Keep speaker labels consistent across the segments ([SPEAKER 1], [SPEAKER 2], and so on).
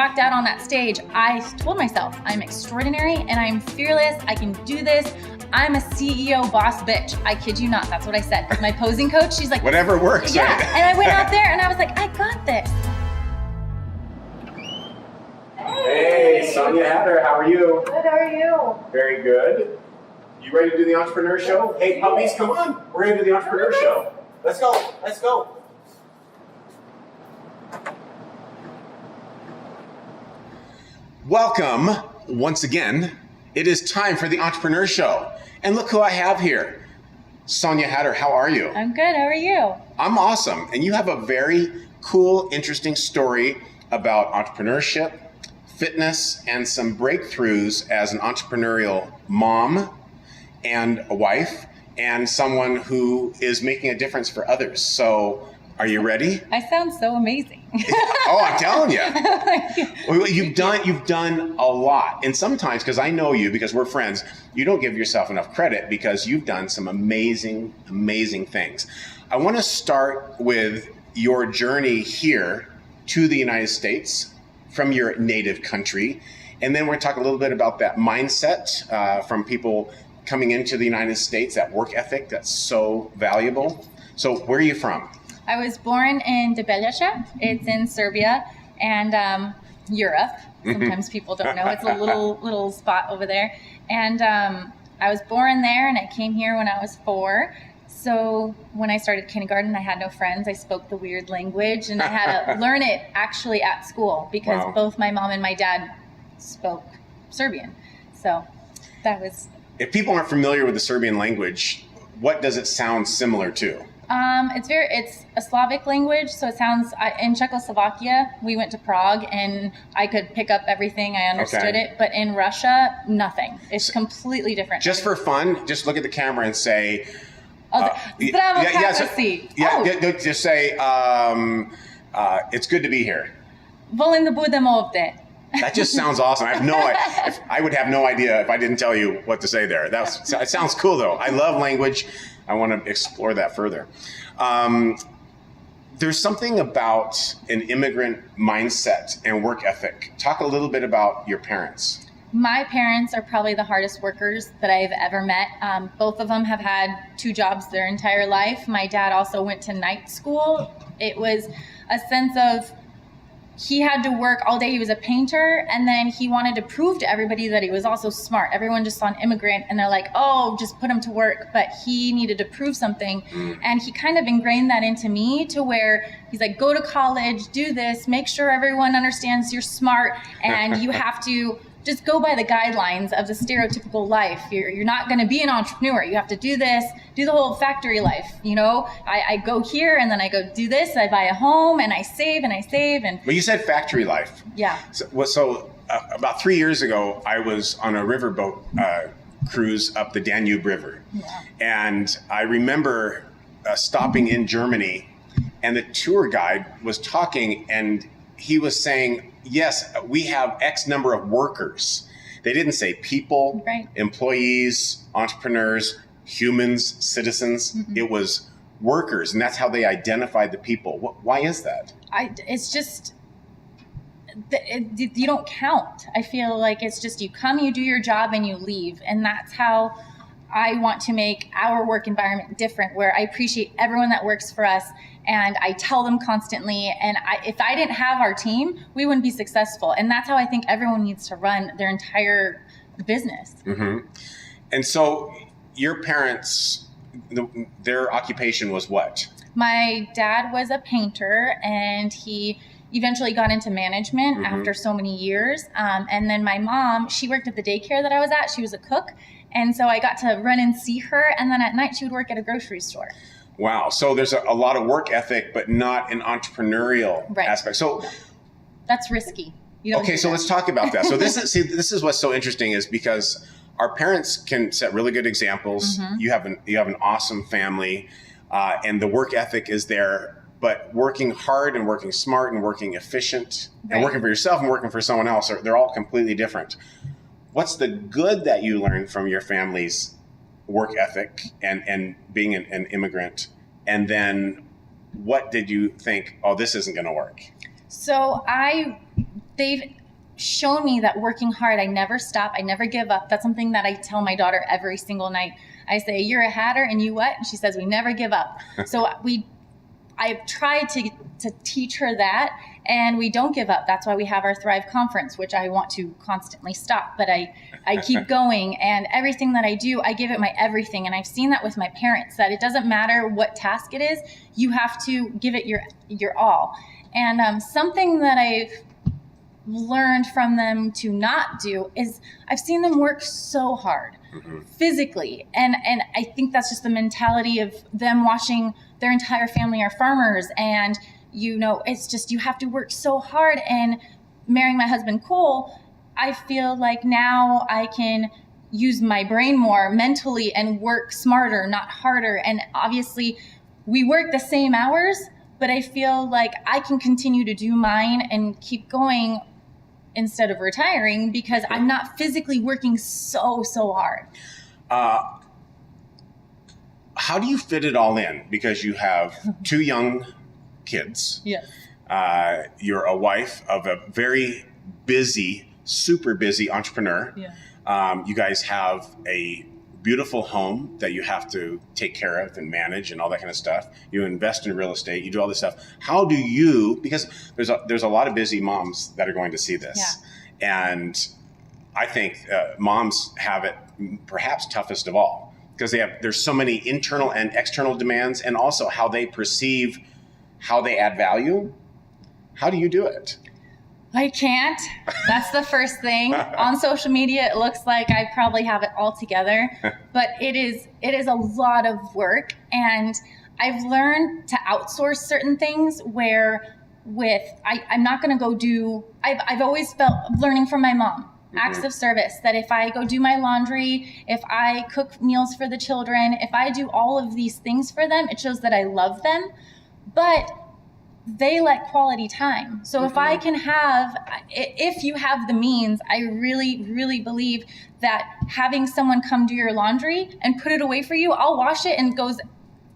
[SPEAKER 1] walked out on that stage, I told myself, I'm extraordinary and I'm fearless. I can do this. I'm a CEO boss bitch. I kid you not. That's what I said. My posing coach, she's like,
[SPEAKER 2] whatever works.
[SPEAKER 1] Yeah.
[SPEAKER 2] Right?
[SPEAKER 1] And I went out there and I was like, I got this.
[SPEAKER 2] Hey, Sanja Hatter, how are you?
[SPEAKER 1] Good, how are you?
[SPEAKER 2] Very good. You ready to do the entrepreneur show? Hey, puppies, come on. We're going to do the entrepreneur show. Let's go. Let's go. Welcome once again. It is time for the entrepreneur show. And look who I have here. Sanja Hatter, how are you?
[SPEAKER 1] I'm good, how are you?
[SPEAKER 2] I'm awesome. And you have a very cool, interesting story about entrepreneurship, fitness, and some breakthroughs as an entrepreneurial mom and a wife and someone who is making a difference for others. So are you ready?
[SPEAKER 1] I sound so amazing.
[SPEAKER 2] Oh, I'm telling you. You've done a lot. And sometimes, because I know you, because we're friends, you don't give yourself enough credit because you've done some amazing, amazing things. I want to start with your journey here to the United States from your native country. And then we're going to talk a little bit about that mindset from people coming into the United States, that work ethic that's so valuable. So where are you from?
[SPEAKER 1] I was born in Debeljaca. It's in Serbia and Europe. Sometimes people don't know. It's a little spot over there. And I was born there and I came here when I was 4. So when I started kindergarten, I had no friends. I spoke the weird language and I had to learn it actually at school because both my mom and my dad spoke Serbian. So that was...
[SPEAKER 2] If people aren't familiar with the Serbian language, what does it sound similar to?
[SPEAKER 1] It's a Slavic language, so it sounds, in Czechoslovakia, we went to Prague and I could pick up everything, I understood it, but in Russia, nothing. It's completely different.
[SPEAKER 2] Just for fun, just look at the camera and say...
[SPEAKER 1] Zdravo kakasi.
[SPEAKER 2] Just say, it's good to be here.
[SPEAKER 1] Volim da budem ovde.
[SPEAKER 2] That just sounds awesome. I would have no idea if I didn't tell you what to say there. It sounds cool though. I love language. I want to explore that further. There's something about an immigrant mindset and work ethic. Talk a little bit about your parents.
[SPEAKER 1] My parents are probably the hardest workers that I've ever met. Both of them have had 2 jobs their entire life. My dad also went to night school. It was a sense of he had to work all day. He was a painter, and then he wanted to prove to everybody that he was also smart. Everyone just saw an immigrant, and they're like, oh, just put him to work. But he needed to prove something, and he kind of ingrained that into me to where he's like, go to college, do this, make sure everyone understands you're smart, and you have to just go by the guidelines of the stereotypical life. You're not going to be an entrepreneur. You have to do this, do the whole factory life. You know, I go here and then I go do this. I buy a home and I save and I save. And
[SPEAKER 2] well, you said factory life.
[SPEAKER 1] Yeah.
[SPEAKER 2] So about 3 years ago, I was on a riverboat cruise up the Danube River. Yeah. And I remember stopping in Germany, and the tour guide was talking, and he was saying, yes, we have X number of workers. They didn't say people, employees, entrepreneurs, humans, citizens. It was workers, and that's how they identified the people. Why is that?
[SPEAKER 1] It's just, you don't count. I feel like it's just you come, you do your job, and you leave. And that's how I want to make our work environment different, where I appreciate everyone that works for us. And I tell them constantly, and if I didn't have our team, we wouldn't be successful. And that's how I think everyone needs to run their entire business. And
[SPEAKER 2] so your parents, their occupation was what?
[SPEAKER 1] My dad was a painter, and he eventually got into management after so many years. And then my mom, she worked at the daycare that I was at. She was a cook. And so I got to run and see her. And then at night, she would work at a grocery store.
[SPEAKER 2] Wow. So there's a lot of work ethic, but not an entrepreneurial aspect. So
[SPEAKER 1] that's risky.
[SPEAKER 2] Okay, so let's talk about that. So this is what's so interesting, is because our parents can set really good examples. You have an awesome family, and the work ethic is there. But working hard and working smart and working efficient and working for yourself and working for someone else, they're all completely different. What's the good that you learned from your family's work ethic and being an immigrant? And then what did you think, oh, this isn't going to work?
[SPEAKER 1] So I they've shown me that working hard, I never stop, I never give up. That's something that I tell my daughter every single night. I say, you're a hatter, and you what? And she says, we never give up. So I've tried to teach her that, and we don't give up. That's why we have our Thrive Conference, which I want to constantly stop, but I keep going, and everything that I do, I give it my everything. And I've seen that with my parents, that it doesn't matter what task it is, you have to give it your all. And something that I've learned from them to not do is I've seen them work so hard physically. And I think that's just the mentality of them watching their entire family are farmers. And, it's just, you have to work so hard. And marrying my husband, Cole, I feel like now I can use my brain more mentally and work smarter, not harder. And obviously we work the same hours, but I feel like I can continue to do mine and keep going instead of retiring because I'm not physically working so hard.
[SPEAKER 2] How do you fit it all in? Because you have 2 young kids.
[SPEAKER 1] Yes.
[SPEAKER 2] You're a wife of a very busy, super busy entrepreneur.
[SPEAKER 1] Yeah.
[SPEAKER 2] You guys have a beautiful home that you have to take care of and manage and all that kind of stuff. You invest in real estate. You do all this stuff. How do you, because there's a lot of busy moms that are going to see this.
[SPEAKER 1] Yeah.
[SPEAKER 2] And I think moms have it perhaps toughest of all because there's so many internal and external demands, and also how they perceive how they add value. How do you do it?
[SPEAKER 1] I can't. That's the first thing. On social media, it looks like I probably have it all together, but it is a lot of work. And I've learned to outsource certain things where I'm not going to go do, I've always felt, learning from my mom, acts of service, that if I go do my laundry, if I cook meals for the children, if I do all of these things for them, it shows that I love them. But they like quality time. So if I can if you have the means, I really, really believe that having someone come do your laundry and put it away for you, I'll wash it and it goes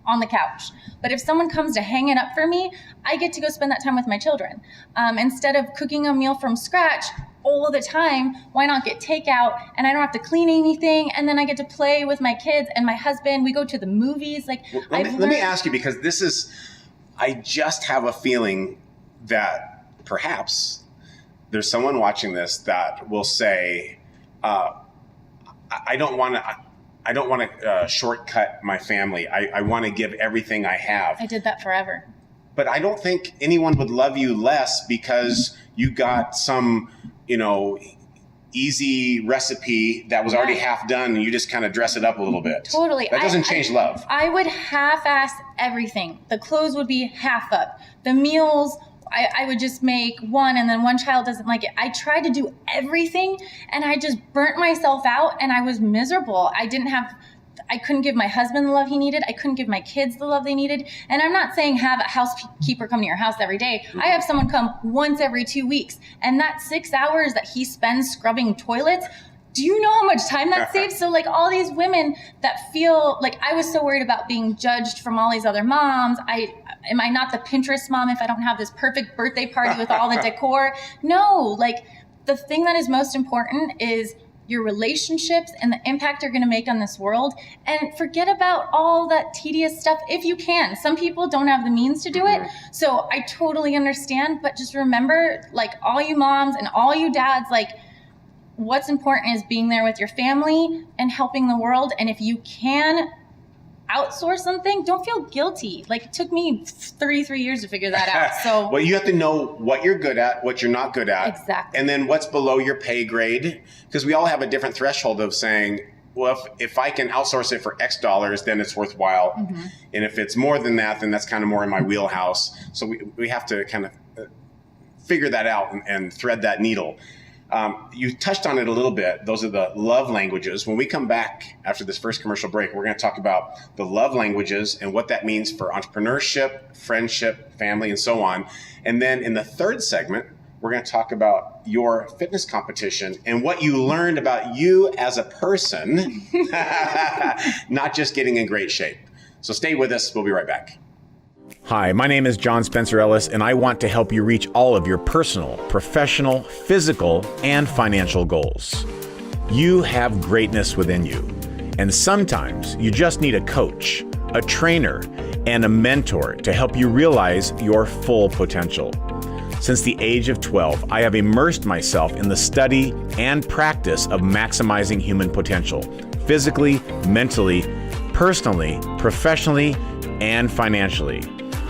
[SPEAKER 1] on the couch. But if someone comes to hang it up for me, I get to go spend that time with my children. Instead of cooking a meal from scratch all the time, why not get takeout and I don't have to clean anything, and then I get to play with my kids and my husband. We go to the movies.
[SPEAKER 2] Let me ask you, because I just have a feeling that perhaps there's someone watching this that will say, I don't want to shortcut my family. I want to give everything I have.
[SPEAKER 1] I did that forever.
[SPEAKER 2] But I don't think anyone would love you less because you got some, easy recipe that was already half done and you just kind of dress it up a little bit.
[SPEAKER 1] Totally.
[SPEAKER 2] That doesn't change love.
[SPEAKER 1] I would half-ass everything. The clothes would be half up. The meals, I would just make one, and then one child doesn't like it. I tried to do everything and I just burnt myself out and I was miserable. I couldn't give my husband the love he needed. I couldn't give my kids the love they needed. And I'm not saying have a housekeeper come to your house every day. I have someone come once every 2 weeks. And that 6 hours that he spends scrubbing toilets, do you know how much time that saves? So all these women that feel like, I was so worried about being judged from all these other moms. Am I not the Pinterest mom if I don't have this perfect birthday party with all the decor? No, the thing that is most important is your relationships and the impact you're going to make on this world, and forget about all that tedious stuff if you can. Some people don't have the means to do it. So I totally understand, but just remember, all you moms and all you dads, what's important is being there with your family and helping the world. And if you can outsource something, don't feel guilty. It took me 33 years to figure that out. So
[SPEAKER 2] well, you have to know what you're good at, what you're not good at.
[SPEAKER 1] Exactly.
[SPEAKER 2] And then what's below your pay grade. Because we all have a different threshold of saying, well, if I can outsource it for X dollars, then it's worthwhile. And if it's more than that, then that's kind of more in my wheelhouse. So we have to kind of figure that out and thread that needle. You touched on it a little bit. Those are the love languages. When we come back after this first commercial break, we're going to talk about the love languages and what that means for entrepreneurship, friendship, family, and so on. And then in the third segment, we're going to talk about your fitness competition and what you learned about you as a person, not just getting in great shape. So stay with us. We'll be right back. Hi, my name is John Spencer Ellis, and I want to help you reach all of your personal, professional, physical, and financial goals. You have greatness within you, and sometimes you just need a coach, a trainer, and a mentor to help you realize your full potential. Since the age of 12, I have immersed myself in the study and practice of maximizing human potential, physically, mentally, personally, professionally, and financially.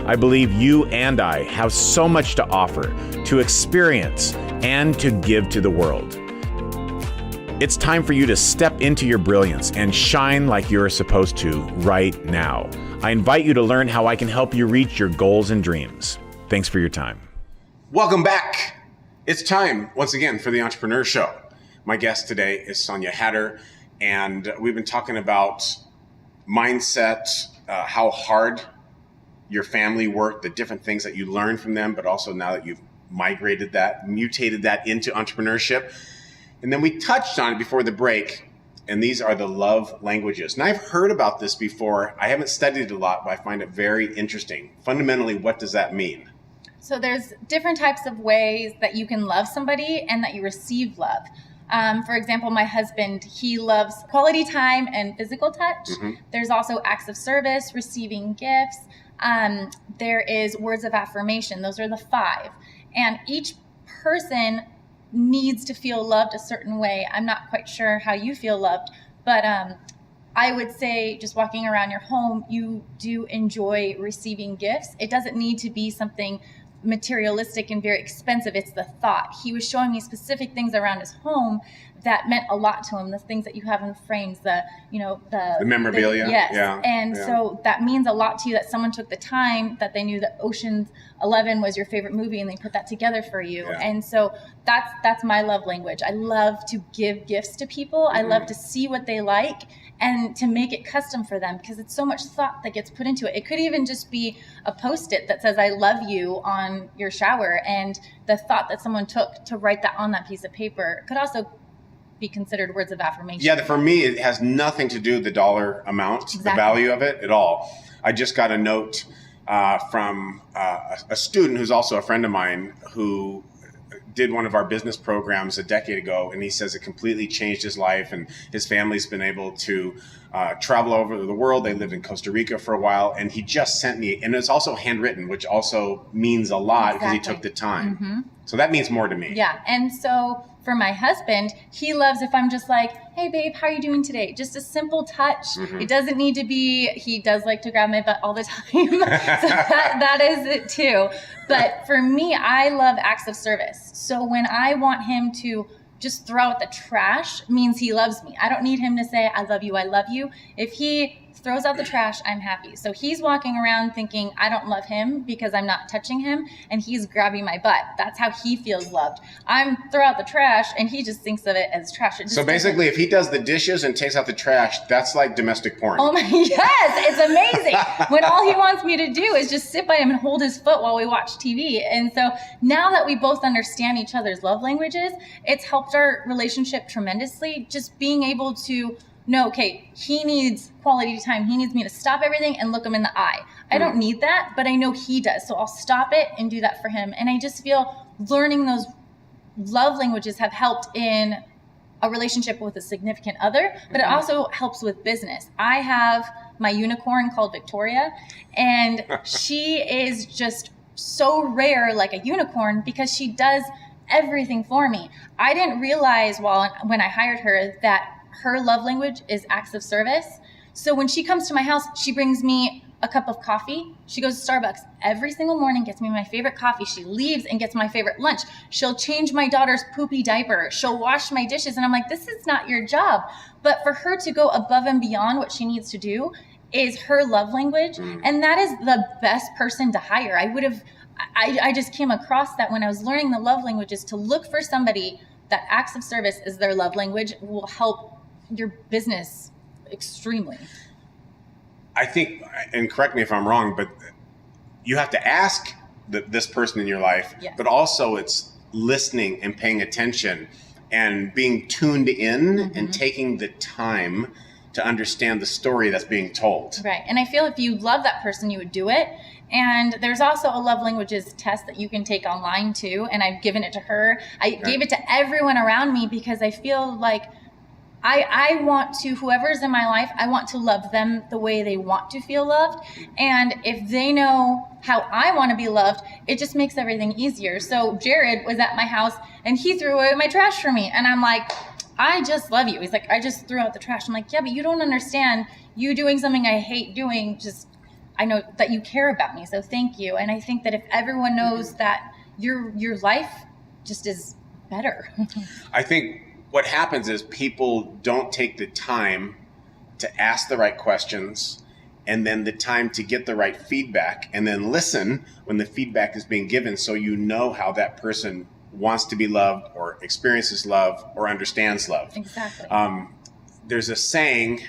[SPEAKER 2] I believe you and I have so much to offer, to experience, and to give to the world. It's time for you to step into your brilliance and shine like you're supposed to right now. I invite you to learn how I can help you reach your goals and dreams. Thanks for your time. Welcome back. It's time, once again, for the Entrepreneur Show. My guest today is Sanja Hatter, and we've been talking about mindset, how hard your family worked, the different things that you learned from them, but also now that you've mutated that into entrepreneurship. And then we touched on it before the break, and these are the love languages. And I've heard about this before. I haven't studied it a lot, but I find it very interesting. Fundamentally, what does that mean?
[SPEAKER 1] So there's different types of ways that you can love somebody and that you receive love. For example, my husband, he loves quality time and physical touch. Mm-hmm. There's also acts of service, receiving gifts. There is words of affirmation. Those are the 5. And each person needs to feel loved a certain way. I'm not quite sure how you feel loved, but I would say just walking around your home, you do enjoy receiving gifts. It doesn't need to be something materialistic and very expensive. It's the thought. He was showing me specific things around his home that meant a lot to him. The things that you have in frames, the
[SPEAKER 2] memorabilia.
[SPEAKER 1] Yes. So that means a lot to you that someone took the time, that they knew that Ocean's 11 was your favorite movie and they put that together for you. Yeah. And so that's my love language. I love to give gifts to people. Mm-hmm. I love to see what they like and to make it custom for them, because it's so much thought that gets put into it. It could even just be a Post-it that says, I love you on your shower. And the thought that someone took to write that on that piece of paper could also be considered words of affirmation.
[SPEAKER 2] Yeah, for me, it has nothing to do with the dollar amount, exactly. The value of it at all. I just got a note from a student who's also a friend of mine who did one of our business programs a decade ago, and he says it completely changed his life, and his family's been able to travel over the world. They lived in Costa Rica for a while, and he just sent me, and it's also handwritten, which also means a lot because he took the time. Mm-hmm. So that means more to me.
[SPEAKER 1] Yeah, and so for my husband, he loves if I'm just like, hey babe, how are you doing today? Just a simple touch. Mm-hmm. It doesn't need to be, he does like to grab my butt all the time. So that is it too. But for me, I love acts of service. So when I want him to just throw out the trash, means he loves me. I don't need him to say, I love you, I love you. If he throws out the trash, I'm happy. So he's walking around thinking I don't love him because I'm not touching him, and he's grabbing my butt. That's how he feels loved. I'm throw out the trash, and he just thinks of it as trash.
[SPEAKER 2] So basically, if he does the dishes and takes out the trash, that's like domestic porn.
[SPEAKER 1] Oh my, yes, it's amazing. When all he wants me to do is just sit by him and hold his foot while we watch TV. And so now that we both understand each other's love languages, it's helped our relationship tremendously. Just being able to know, okay, he needs quality time. He needs me to stop everything and look him in the eye. I don't need that, but I know he does. So I'll stop it and do that for him. And I just feel learning those love languages have helped in a relationship with a significant other, but it also helps with business. I have my unicorn called Victoria, and she is just so rare like a unicorn because she does everything for me. I didn't realize when I hired her that her love language is acts of service. So when she comes to my house, she brings me a cup of coffee. She goes to Starbucks every single morning, gets me my favorite coffee. She leaves and gets my favorite lunch. She'll change my daughter's poopy diaper. She'll wash my dishes. And I'm like, this is not your job. But for her to go above and beyond what she needs to do is her love language. And that is the best person to hire. I just came across that when I was learning the love languages, to look for somebody that acts of service is their love language will help your business extremely.
[SPEAKER 2] I think, and correct me if I'm wrong, but you have to ask this person in your life, but also it's listening and paying attention and being tuned in and taking the time to understand the story that's being told.
[SPEAKER 1] Right. And I feel if you love that person, you would do it. And there's also a love languages test that you can take online too. And I've given it to her. I gave it to everyone around me because I feel like I want to, whoever's in my life, I want to love them the way they want to feel loved. And if they know how I want to be loved, it just makes everything easier. So Jared was at my house and he threw away my trash for me. And I'm like, I just love you. He's like, I just threw out the trash. I'm like, yeah, but you don't understand. You doing something I hate doing, just, I know that you care about me. So thank you. And I think that if everyone knows that your life just is better.
[SPEAKER 2] I think what happens is people don't take the time to ask the right questions and then the time to get the right feedback and then listen when the feedback is being given so you know how that person wants to be loved or experiences love or understands love.
[SPEAKER 1] Exactly.
[SPEAKER 2] There's a saying,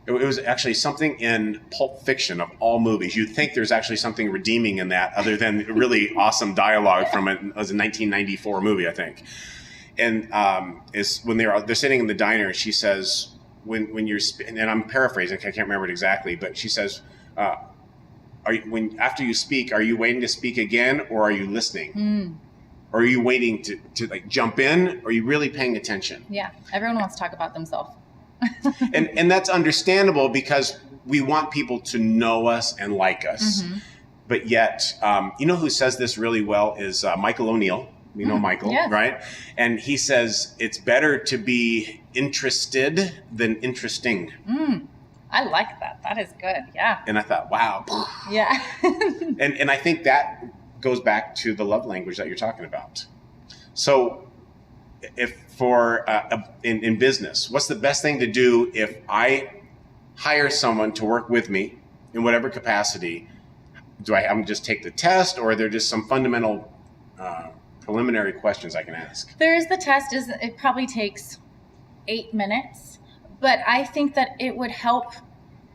[SPEAKER 2] it was actually something in Pulp Fiction of all movies. You'd think there's actually something redeeming in that other than really awesome dialogue from it was a 1994 movie, I think. And is when they're sitting in the diner, and she says, when you're, and I'm paraphrasing, I can't remember it exactly, but she says, after you speak, are you waiting to speak again, or are you listening? Or are you waiting to like jump in, or are you really paying attention?
[SPEAKER 1] Yeah, everyone wants to talk about themselves.
[SPEAKER 2] and that's understandable because we want people to know us and like us. Mm-hmm. But yet, you know who says this really well is Michael O'Neill. You know Michael, yes. Right? And he says, it's better to be interested than interesting.
[SPEAKER 1] I like that. That is good. Yeah.
[SPEAKER 2] And I thought, wow.
[SPEAKER 1] Yeah.
[SPEAKER 2] and I think that goes back to the love language that you're talking about. So if for in business, what's the best thing to do if I hire someone to work with me in whatever capacity? Do I have them just take the test, or are there just some fundamental preliminary questions I can ask?
[SPEAKER 1] There's the test. It probably takes 8 minutes, but I think that it would help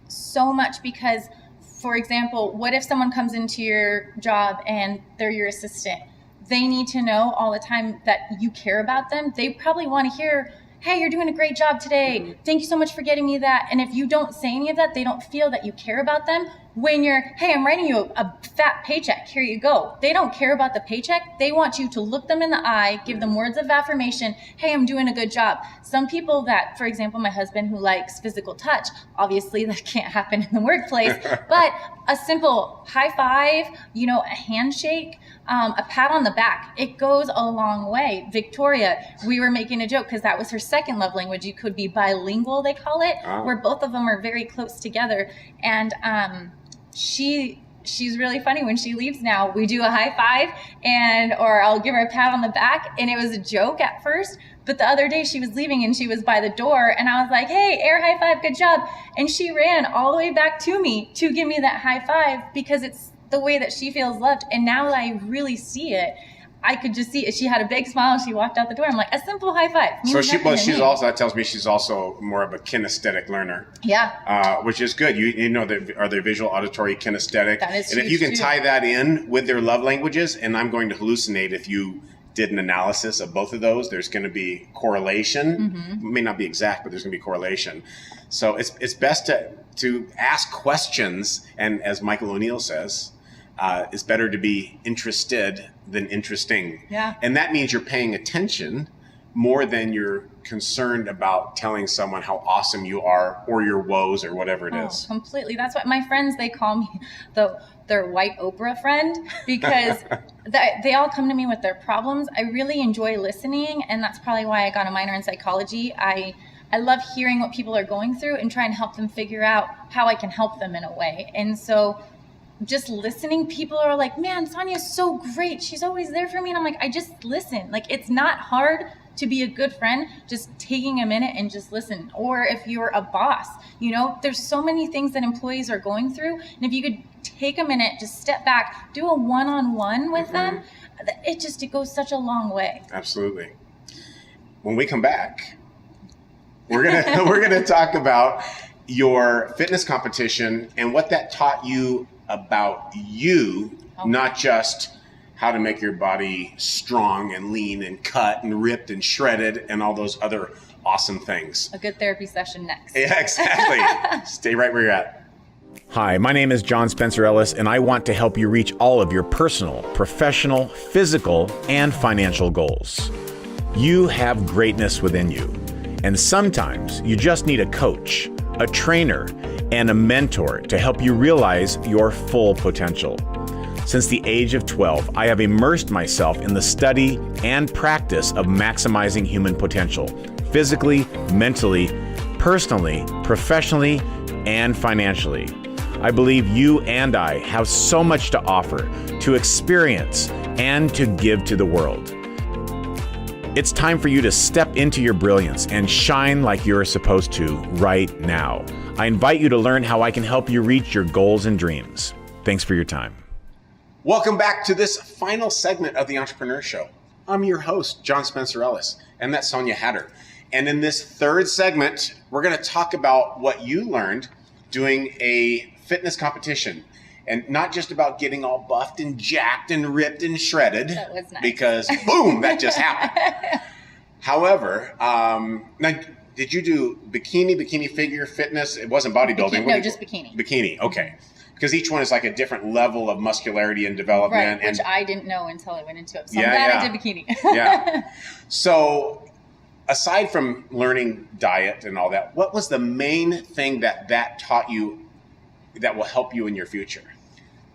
[SPEAKER 1] so much because, for example, what if someone comes into your job and they're your assistant? They need to know all the time that you care about them. They probably want to hear, hey, you're doing a great job today. Mm-hmm. Thank you so much for getting me that. And if you don't say any of that, they don't feel that you care about them. When you're, hey, I'm writing you a fat paycheck, here you go. They don't care about the paycheck. They want you to look them in the eye, give them words of affirmation. Hey, I'm doing a good job. Some people that, for example, my husband who likes physical touch, obviously that can't happen in the workplace, but a simple high five, a handshake, a pat on the back, it goes a long way. Victoria, we were making a joke because that was her second love language. You could be bilingual, they call it, where both of them are very close together. And she's really funny. When she leaves now, we do a high five or I'll give her a pat on the back. And it was a joke at first, but the other day she was leaving and she was by the door and I was like, hey, air high five, good job. And she ran all the way back to me to give me that high five because it's the way that she feels loved. And now that I really see it, I could just see it. She had a big smile and she walked out the door. I'm like, a simple high five.
[SPEAKER 2] So she's also, that tells me she's also more of a kinesthetic learner.
[SPEAKER 1] Yeah.
[SPEAKER 2] Which is good. You know, are they visual, auditory, kinesthetic?
[SPEAKER 1] That is
[SPEAKER 2] and if you can tie that in with their love languages, and I'm going to hallucinate if you did an analysis of both of those, there's going to be correlation. Mm-hmm. It may not be exact, but there's going to be correlation. So it's best to ask questions. And as Michael O'Neill says, it's better to be interested than interesting.
[SPEAKER 1] Yeah.
[SPEAKER 2] And that means you're paying attention more than you're concerned about telling someone how awesome you are or your woes or whatever it is.
[SPEAKER 1] Completely. That's why my friends, they call me their white Oprah friend because they all come to me with their problems. I really enjoy listening, and that's probably why I got a minor in psychology. I love hearing what people are going through and trying to help them figure out how I can help them in a way. And so just listening, people are like, man, Sanja's so great. She's always there for me. And I'm like, I just listen. Like, it's not hard to be a good friend, just taking a minute and just listen. Or if you're a boss, there's so many things that employees are going through. And if you could take a minute, just step back, do a one-on-one with them, it goes such a long way.
[SPEAKER 2] Absolutely. When we come back, we're gonna talk about your fitness competition and what that taught you about you, not just how to make your body strong and lean and cut and ripped and shredded and all those other awesome things.
[SPEAKER 1] A good therapy session next.
[SPEAKER 2] Yeah, exactly. Stay right where you're at. Hi, my name is John Spencer Ellis, and I want to help you reach all of your personal, professional, physical, and financial goals. You have greatness within you, and sometimes you just need a coach, a trainer, and a mentor to help you realize your full potential. Since the age of 12, I have immersed myself in the study and practice of maximizing human potential, physically, mentally, personally, professionally, and financially. I believe you and I have so much to offer, to experience, and to give to the world. It's time for you to step into your brilliance and shine like you're supposed to right now. I invite you to learn how I can help you reach your goals and dreams. Thanks for your time. Welcome back to this final segment of the Entrepreneur Show. I'm your host, John Spencer Ellis, and that's Sanja Hatter. And in this third segment, we're going to talk about what you learned doing a fitness competition. And not just about getting all buffed and jacked and ripped and shredded. That was nice. Because boom, that just happened. However, now, did you do bikini figure fitness? It wasn't bodybuilding.
[SPEAKER 1] No, just bikini.
[SPEAKER 2] Bikini, okay. Because each one is like a different level of muscularity and development.
[SPEAKER 1] Right, which I didn't know until I went into it. So I'm glad I did bikini.
[SPEAKER 2] Yeah. So aside from learning diet and all that, what was the main thing that taught you that will help you in your future?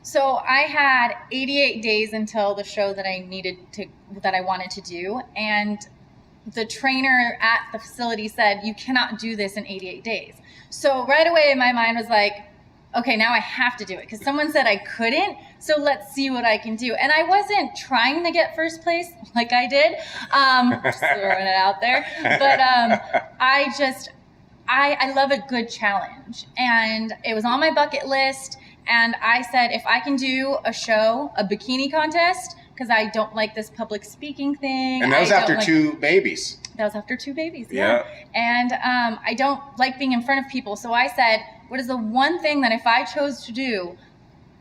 [SPEAKER 1] So I had 88 days until the show that I wanted to do. And the trainer at the facility said, you cannot do this in 88 days. So right away, my mind was like, okay, now I have to do it because someone said I couldn't. So let's see what I can do. And I wasn't trying to get first place like I did, just throwing it out there. But I love a good challenge. And it was on my bucket list. And I said, if I can do a show, a bikini contest, because I don't like this public speaking thing.
[SPEAKER 2] And that was after 2 babies.
[SPEAKER 1] That was after 2 babies, yeah. And I don't like being in front of people. So I said, what is the one thing that if I chose to do,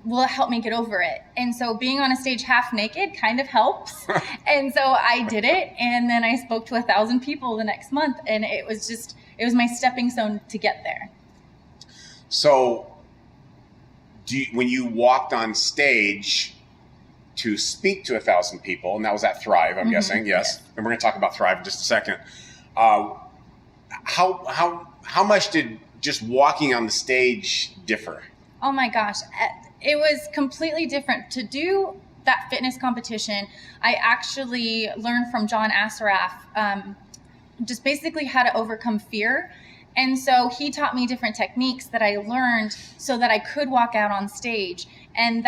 [SPEAKER 1] will help me get over it? And so being on a stage half naked kind of helps. And so I did it. And then I spoke to 1,000 people the next month. And it was my stepping stone to get there.
[SPEAKER 2] So when you walked on stage to speak to 1,000 people, and that was at Thrive, I'm guessing, yes. And we're going to talk about Thrive in just a second. How much did just walking on the stage differ?
[SPEAKER 1] Oh my gosh, it was completely different. To do that fitness competition, I actually learned from John Assaraf just basically how to overcome fear. And so he taught me different techniques that I learned so that I could walk out on stage. And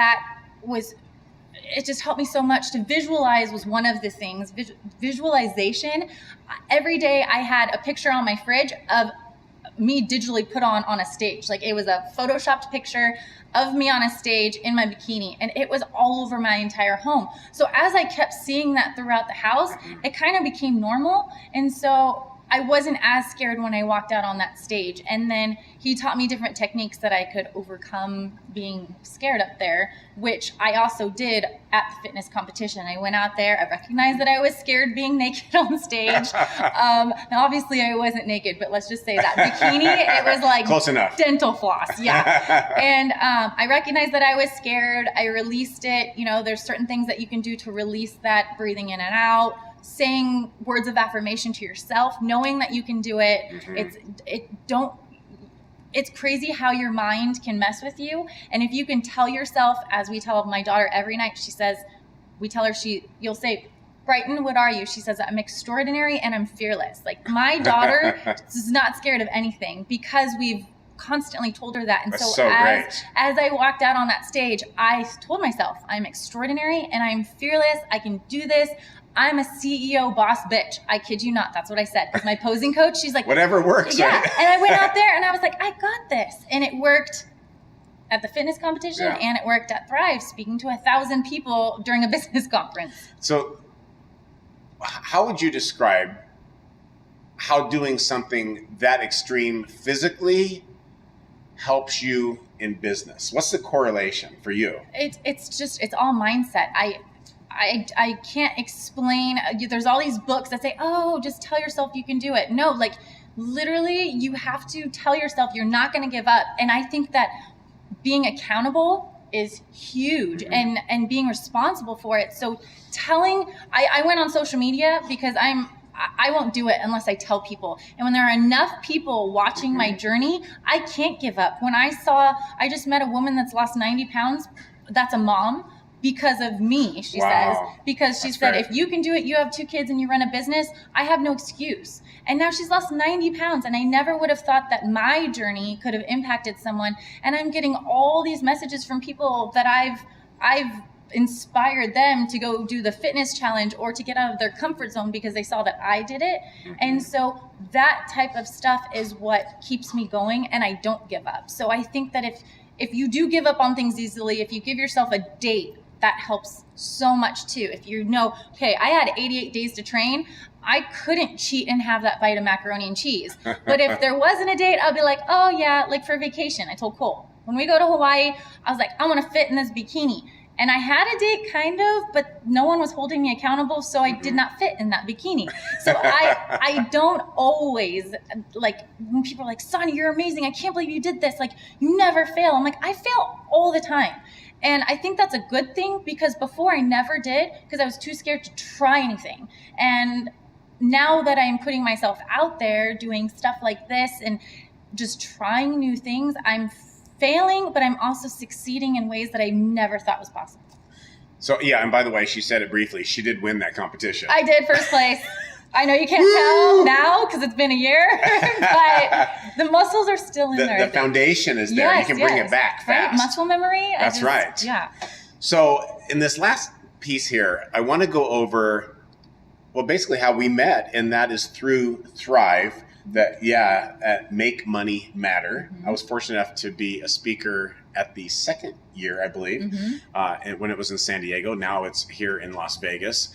[SPEAKER 1] it just helped me so much. To visualize was one of the things. Visualization. Every day I had a picture on my fridge of me digitally put on a stage. Like it was a photoshopped picture of me on a stage in my bikini, and it was all over my entire home. So as I kept seeing that throughout the house, it kind of became normal. And so I wasn't as scared when I walked out on that stage. And then he taught me different techniques that I could overcome being scared up there, which I also did at the fitness competition. I went out there, I recognized that I was scared being naked on stage. Now obviously I wasn't naked, but let's just say that bikini, it was like
[SPEAKER 2] close enough.
[SPEAKER 1] Dental floss, yeah. And I recognized that I was scared. I released it. There's certain things that you can do to release that, breathing in and out, saying words of affirmation to yourself, knowing that you can do it. It's crazy how your mind can mess with you. And if you can tell yourself, as we tell my daughter every night, you'll say, Brighton, what are you? She says, I'm extraordinary and I'm fearless. Like my daughter is not scared of anything because we've constantly told her that. And so as I walked out on that stage, I told myself, I'm extraordinary and I'm fearless. I can do this. I'm a CEO boss bitch. I kid you not. That's what I said. Because my posing coach, she's like,
[SPEAKER 2] whatever works.
[SPEAKER 1] Yeah.
[SPEAKER 2] Right?
[SPEAKER 1] And I went out there and I was like, I got this. And it worked at the fitness competition and it worked at Thrive, speaking to 1,000 people during a business conference.
[SPEAKER 2] So how would you describe how doing something that extreme physically helps you in business? What's the correlation for you?
[SPEAKER 1] It's all mindset. I can't explain. There's all these books that say, oh, just tell yourself you can do it. No, like literally you have to tell yourself you're not going to give up. And I think that being accountable is huge, and being responsible for it. So I went on social media because I won't do it unless I tell people. And when there are enough people watching my journey, I can't give up. When I just met a woman that's lost 90 pounds, that's a mom, because of me, she says, because she said, if you can do it, you have 2 kids and you run a business, I have no excuse. And now she's lost 90 pounds. And I never would have thought that my journey could have impacted someone. And I'm getting all these messages from people that I've inspired them to go do the fitness challenge or to get out of their comfort zone because they saw that I did it. And so that type of stuff is what keeps me going, and I don't give up. So I think that if you do give up on things easily, if you give yourself a date, that helps so much too. If you know, okay, I had 88 days to train, I couldn't cheat and have that bite of macaroni and cheese. But if there wasn't a date, I'll be like, oh yeah, like for vacation. I told Cole, when we go to Hawaii, I was like, I want to fit in this bikini. And I had a date kind of, but no one was holding me accountable, so I did not fit in that bikini. So I don't always, like, when people are like, Sanja, you're amazing. I can't believe you did this. Like, you never fail. I'm like, I fail all the time. And I think that's a good thing, because before I never did, because I was too scared to try anything. And now that I'm putting myself out there doing stuff like this and just trying new things, I'm failing, but I'm also succeeding in ways that I never thought was possible.
[SPEAKER 2] So, yeah, and by the way, she said it briefly. She did win that competition.
[SPEAKER 1] I did, first place. I know you can't tell now because it's been a year, but the muscles are still in there.
[SPEAKER 2] The foundation is there.
[SPEAKER 1] Yes,
[SPEAKER 2] you can bring it back fast.
[SPEAKER 1] Right? Muscle memory.
[SPEAKER 2] That's right.
[SPEAKER 1] Yeah.
[SPEAKER 2] So in this last piece here, I want to go over, well, basically how we met, and that is through Thrive. At Make Money Matter. I was fortunate enough to be a speaker at the second year, I believe, and when it was in San Diego. Now it's here in Las Vegas.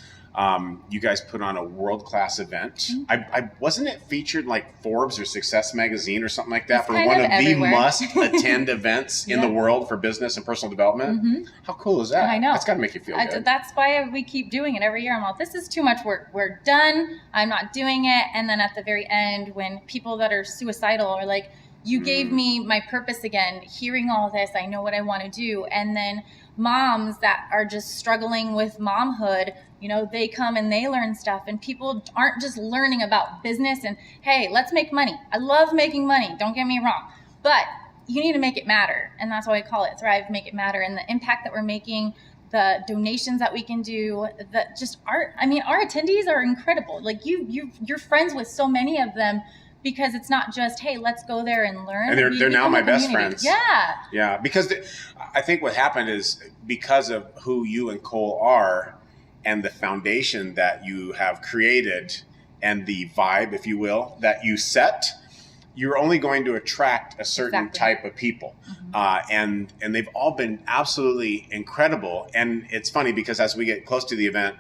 [SPEAKER 2] You guys put on a world-class event. I wasn't it featured like Forbes or Success Magazine or something like that for one of the must-attend events in the world for business and personal development? How cool is that?
[SPEAKER 1] I know.
[SPEAKER 2] That's got to make you feel good.
[SPEAKER 1] That's why we keep doing it every year. I'm like, this is too much work. We're done. I'm not doing it. And then at the very end, when people that are suicidal are like, you gave me my purpose again, hearing all this, I know what I want to do. And then moms that are just struggling with momhood, you know, they come and they learn stuff, and people aren't just learning about business and, hey, let's make money. I love making money. Don't get me wrong, but you need to make it matter. And that's why I call it Thrive, Make It Matter. And the impact that we're making, the donations that we can do, our attendees are incredible. Like you're friends with so many of them, because it's not just, hey, let's go there and learn.
[SPEAKER 2] And they're now my best friends.
[SPEAKER 1] Yeah.
[SPEAKER 2] Yeah. Because I think what happened is, because of who you and Cole are and the foundation that you have created and the vibe, if you will, that you set, you're only going to attract a certain type of people. And they've all been absolutely incredible. And it's funny because as we get close to the event,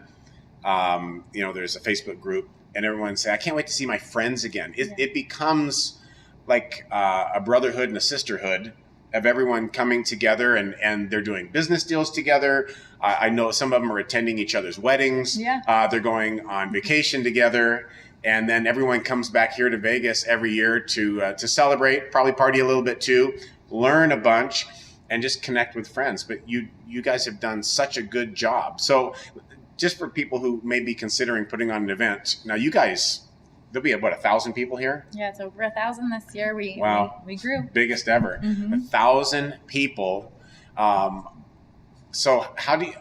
[SPEAKER 2] there's a Facebook group, and everyone say, I can't wait to see my friends again. It becomes like a brotherhood and a sisterhood of everyone coming together, and they're doing business deals together. I know some of them are attending each other's weddings. They're going on vacation together. And then everyone comes back here to Vegas every year to celebrate, probably party a little bit too, learn a bunch, and just connect with friends. But you guys have done such a good job. So just for people who may be considering putting on an event, now you guys, there'll be 1,000 people here?
[SPEAKER 1] Yeah, it's over 1,000 this year. We grew.
[SPEAKER 2] Biggest ever. 1,000 people. So how do you,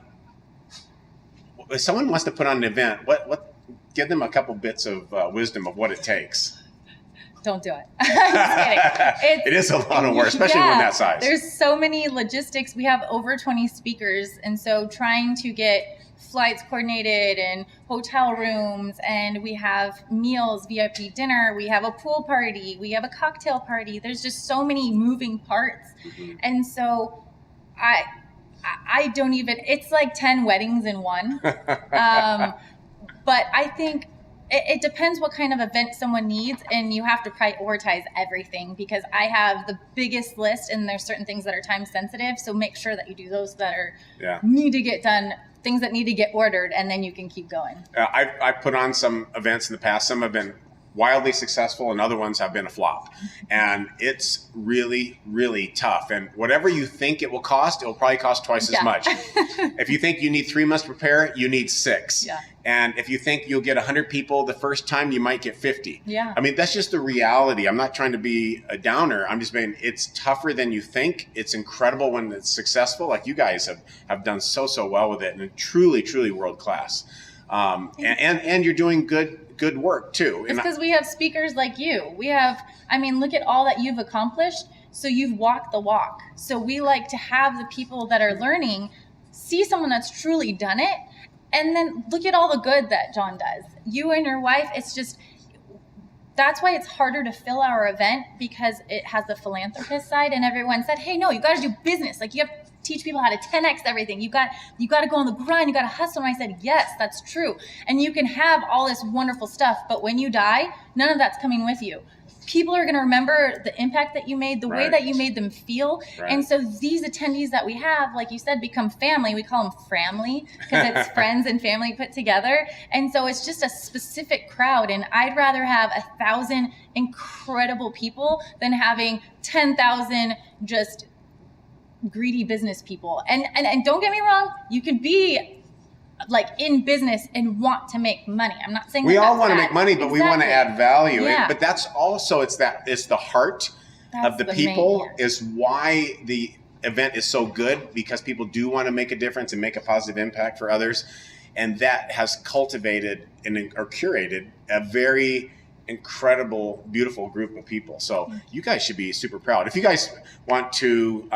[SPEAKER 2] if someone wants to put on an event, what give them a couple bits of wisdom of what it takes.
[SPEAKER 1] Don't do it. I'm just kidding.
[SPEAKER 2] It is a lot of work, especially when that size.
[SPEAKER 1] There's so many logistics. We have over 20 speakers, and so trying to get flights coordinated and hotel rooms, and we have meals, VIP dinner, we have a pool party, we have a cocktail party. There's just so many moving parts. And so I don't even, it's like 10 weddings in one. But I think it depends what kind of event someone needs, and you have to prioritize everything, because I have the biggest list, and there's certain things that are time sensitive. So make sure that you do those that are need to get done, things that need to get ordered, and then you can keep going.
[SPEAKER 2] I've put on some events in the past. Some have been wildly successful and other ones have been a flop. And it's really, really tough. And whatever you think it will cost, it will probably cost twice as much. If you think you need 3 months to prepare, you need 6.
[SPEAKER 1] Yeah.
[SPEAKER 2] And if you think you'll get 100 people the first time, you might get 50.
[SPEAKER 1] Yeah.
[SPEAKER 2] I mean, that's just the reality. I'm not trying to be a downer. I'm just saying it's tougher than you think. It's incredible when it's successful. Like you guys have done so well with it, and truly, truly world class. And you're doing good work too.
[SPEAKER 1] It's because we have speakers like you. We have, I mean, look at all that you've accomplished. So you've walked the walk. So we like to have the people that are learning see someone that's truly done it. And then look at all the good that John does. You and your wife, it's just, that's why it's harder to fill our event, because it has the philanthropist side, and everyone said, hey, no, you got to do business. Like you have to teach people how to 10X everything. You got to go on the grind. You got to hustle. And I said, yes, that's true. And you can have all this wonderful stuff, but when you die, none of that's coming with you. People are going to remember the impact that you made, the way that you made them feel. Right. And so these attendees that we have, like you said, become family. We call them framly because it's friends and family put together. And so it's just a specific crowd. And I'd rather have 1,000 incredible people than having 10,000 just greedy business people. And don't get me wrong, you can be like in business and want to make money. I'm not saying
[SPEAKER 2] we all want
[SPEAKER 1] to
[SPEAKER 2] make money, but we want to add value.
[SPEAKER 1] Yeah.
[SPEAKER 2] But that's also, it's the heart of the people is why the event is so good, because people do want to make a difference and make a positive impact for others. And that has cultivated or curated a very incredible, beautiful group of people. So you guys should be super proud. If you guys want to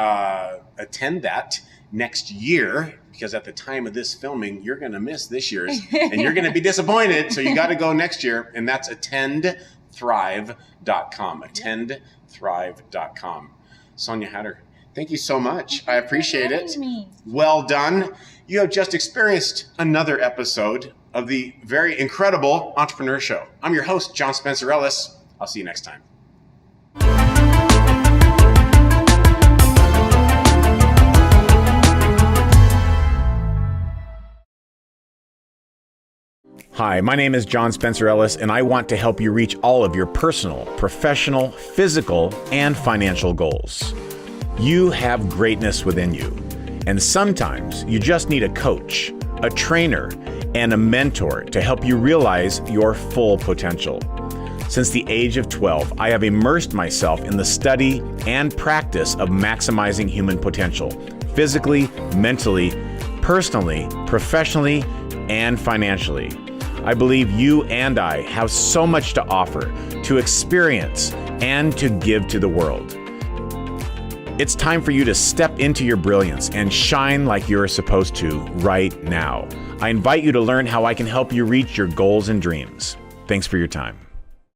[SPEAKER 2] attend that next year, because at the time of this filming, you're going to miss this year's and you're going to be disappointed. So you got to go next year. And that's attendthrive.com. Attendthrive.com. Sanja Hatter, thank you so much. I appreciate it. Well done. You have just experienced another episode of the very incredible Entrepreneur Show. I'm your host, John Spencer Ellis. I'll see you next time. Hi, my name is John Spencer Ellis, and I want to help you reach all of your personal, professional, physical, and financial goals. You have greatness within you, and sometimes you just need a coach, a trainer, and a mentor to help you realize your full potential. Since the age of 12, I have immersed myself in the study and practice of maximizing human potential, physically, mentally, personally, professionally, and financially. I believe you and I have so much to offer, to experience, and to give to the world. It's time for you to step into your brilliance and shine like you're supposed to right now. I invite you to learn how I can help you reach your goals and dreams. Thanks for your time.